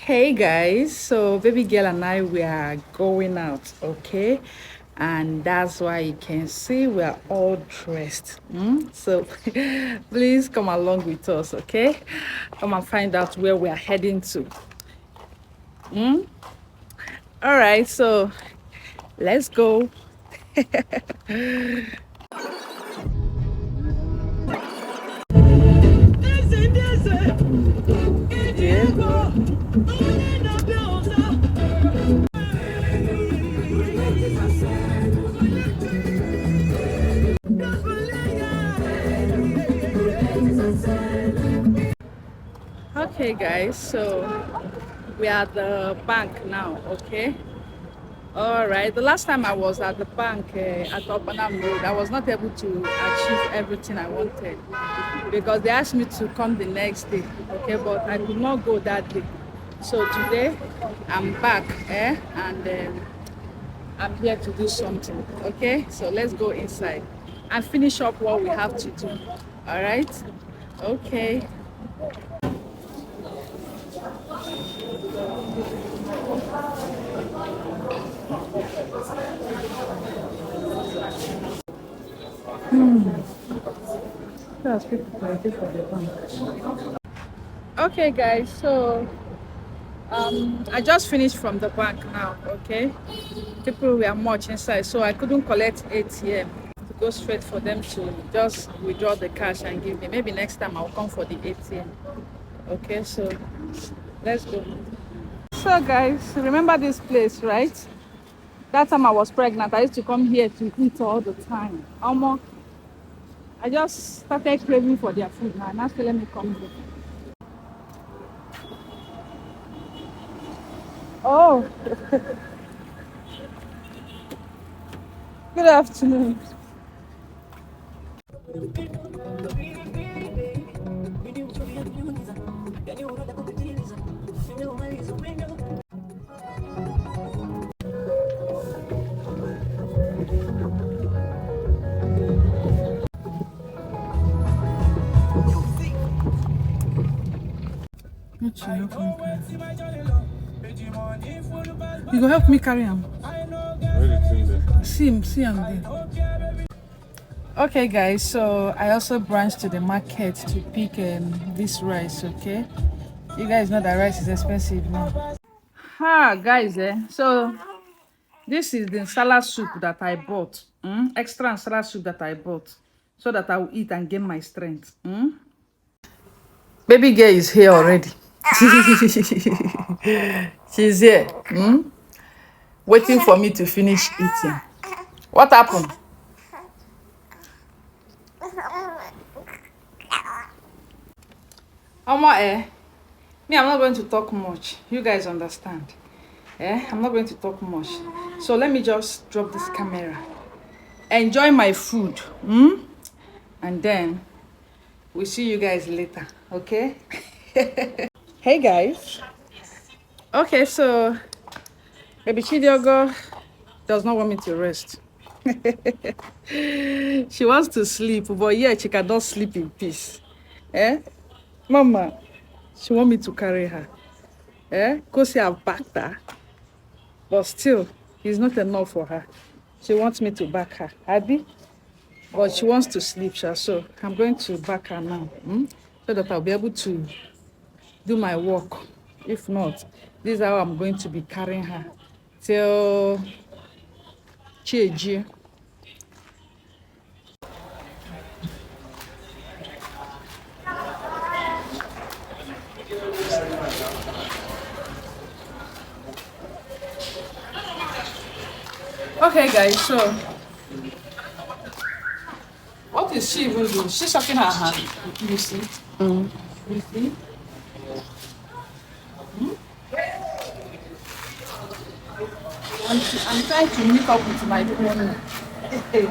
Hey guys, so baby girl and I we are going out, okay? And that's why you can see we are all dressed. So please come along with us, okay? Come and find out where we are heading to. All right, so let's go. Okay guys, so we are at the bank now, okay? All right, the last time I was at the bank at Opanam Road, I was not able to achieve everything I wanted because they asked me to come the next day, okay, but I could not go that day. So today I'm back, and I'm here to do something, okay? So let's go inside and finish up what we have to do. All right? Okay. That's people plenty for the bank. Okay guys, so I just finished from the bank now, okay? People were much inside, so I couldn't collect ATM to go straight for them to just withdraw the cash and give me. Maybe next time I'll come for the ATM. Okay, so let's go. So guys, remember this place, right? That time I was pregnant, I used to come here to eat all the time. I just started craving for their food now, and that's let me come here. Oh, good afternoon. Make sure you help me carry. You go help me carry him. See him there. Okay guys, so I also branched to the market to pick this rice, okay? You guys know that rice is expensive now. Guys, so this is the salad soup that I bought. Extra salad soup that I bought so that I will eat and gain my strength. Baby girl is here already. She's here. Waiting for me to finish eating. What happened? Me, I'm not going to talk much. You guys understand? I'm not going to talk much. So let me just drop this camera. Enjoy my food. And then we'll see you guys later. Okay? Hey guys. Okay, so baby Chidiogo does not want me to rest. She wants to sleep, but yeah, she cannot sleep in peace. Mama, she want me to carry her. Because I've backed her. But still, it's not enough for her. She wants me to back her. Abby? But she wants to sleep, so I'm going to back her now. So that I'll be able to do my work. If not, this is how I'm going to be carrying her till Chiji. Okay guys, so what is she even doing? She's sucking her hand. You see? You see? I'm trying to meet up with my friend. It's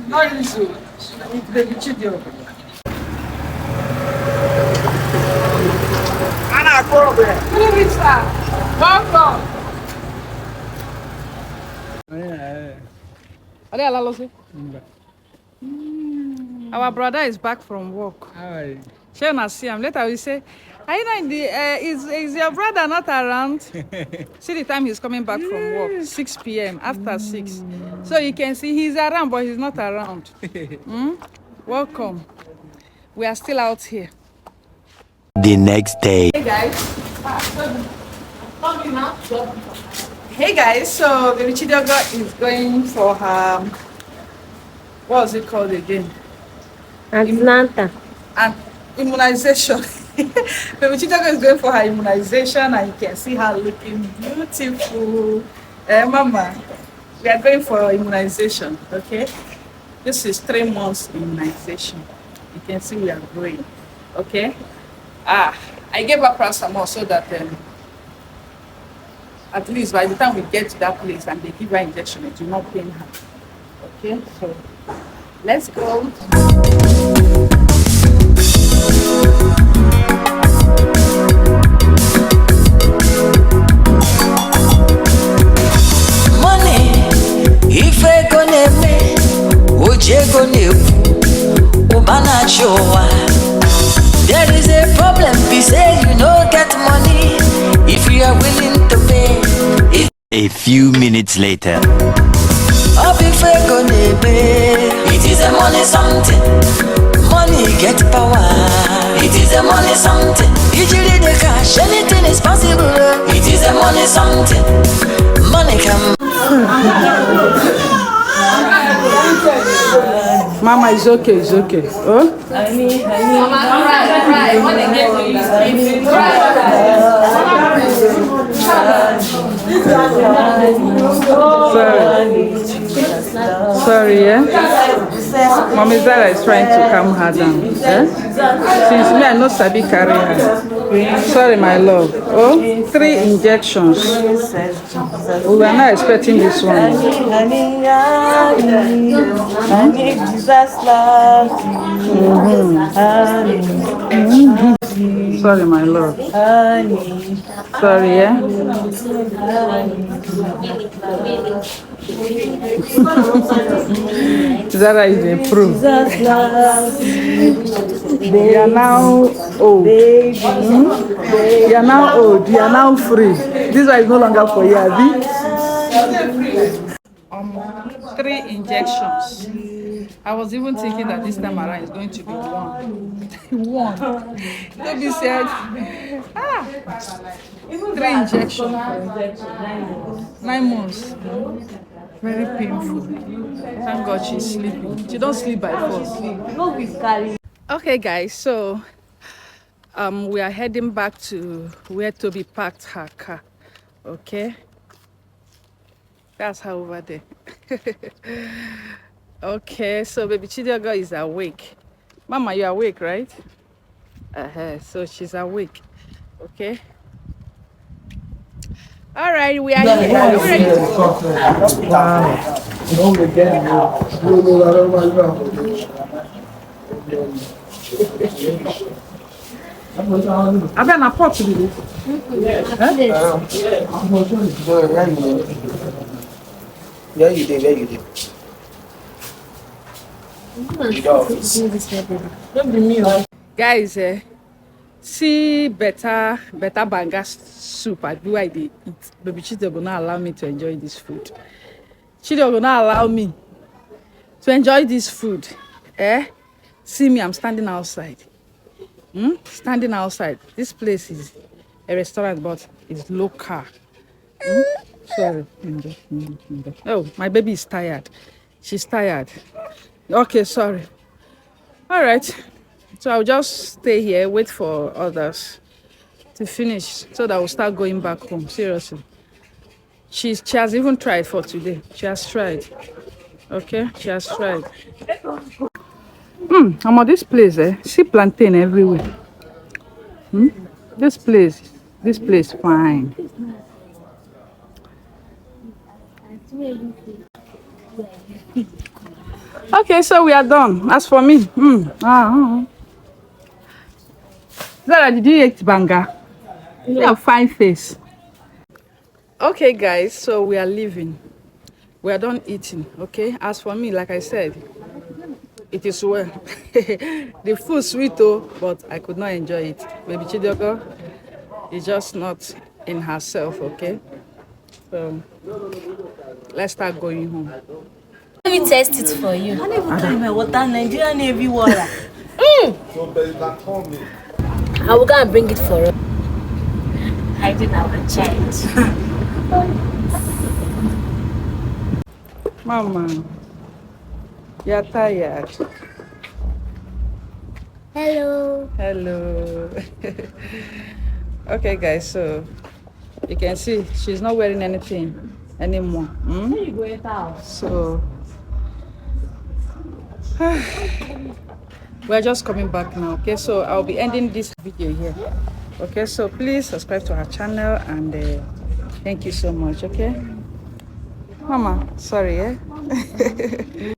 not easy. It's baby Chidiogo. Anna, go there. Good evening, sir. Welcome. Our brother is back from work. Hi. Shall I see him? Later we say, Are you not in the, is your brother not around? See the time he's coming back from work, 6 p.m. after 6. So you can see he's around, but he's not around. Welcome. We are still out here. The next day. Hey guys. Hey guys, so the Chidiogo is going for her, what's it called again? Atlanta. And immunization. Baby Chidiogo is going for her immunization, and you can see her looking beautiful. Mama, we are going for immunization, okay? This is 3 months immunization. You can see we are growing, okay? I gave her paracetamol so that at least by the time we get to that place and they give her injection, it will not pain her. Okay, so let's go. Money, if I gonna me, Uche gonna Ubana showa. There is a problem, we say you no get money. If you are willing to pay, A few minutes later. up if I gonna pay. It is a money something. Money get power. It is a money something. Usually the cash, anything is possible. It is a money something. Money come. Mama, it's okay, it's okay. Oh? Honey. Sorry, yeah? Mommy Zara is trying to calm her down. Eh? Since me, I know Sabi carry her. Sorry, my love. Oh, 3 injections. We were not expecting this one. Sorry, my love. Sorry, yeah? Zara is improved. You are now old. You are now old. You are now free. This one is no longer for you, Abi. 3 injections. I was even thinking that this time around is going to be 1. 1. Toby said, 3 injections. 9 months. Very painful. Thank God she's sleeping. She don't sleep by force. Okay, guys, so we are heading back to where Toby parked her car. Okay, that's her over there. Okay, so baby Chidiogo is awake. Mama, you're awake, right? So she's awake. Okay. All right, we are here. I've been a pot to do Yeah, you did. Guys, see better banga soup. I do I dey eat. Baby Chidiogo will not allow me to enjoy this food. Chidiogo will not allow me to enjoy this food. See me, I'm standing outside. Standing outside. This place is a restaurant, but it's local. Sorry. Oh, my baby is tired. She's tired. Okay, sorry. All right. So I'll just stay here, wait for others to finish so that we'll start going back home. Seriously. She has even tried for today. She has tried. Okay? She has tried. I'm on this place, see plantain everywhere. This place fine. Okay, so we are done. As for me, Zara, did you eat banga? You have fine face. Okay, guys, so we are leaving. We are done eating. Okay, as for me, like I said, it is well. The food sweet though, but I could not enjoy it. Baby Chidiogo is just not in herself, okay? So let's start going home. Let me test it for you. I never carry my water, Nigerian Navy water. I will go and bring it for her. I didn't have a child. Mama, you're tired. Hello. Hello. Okay, guys, so you can see she's not wearing anything anymore. So we're just coming back now. Okay, so I'll be ending this video here. Okay, so please subscribe to our channel and thank you so much. Okay, Mama, sorry, eh?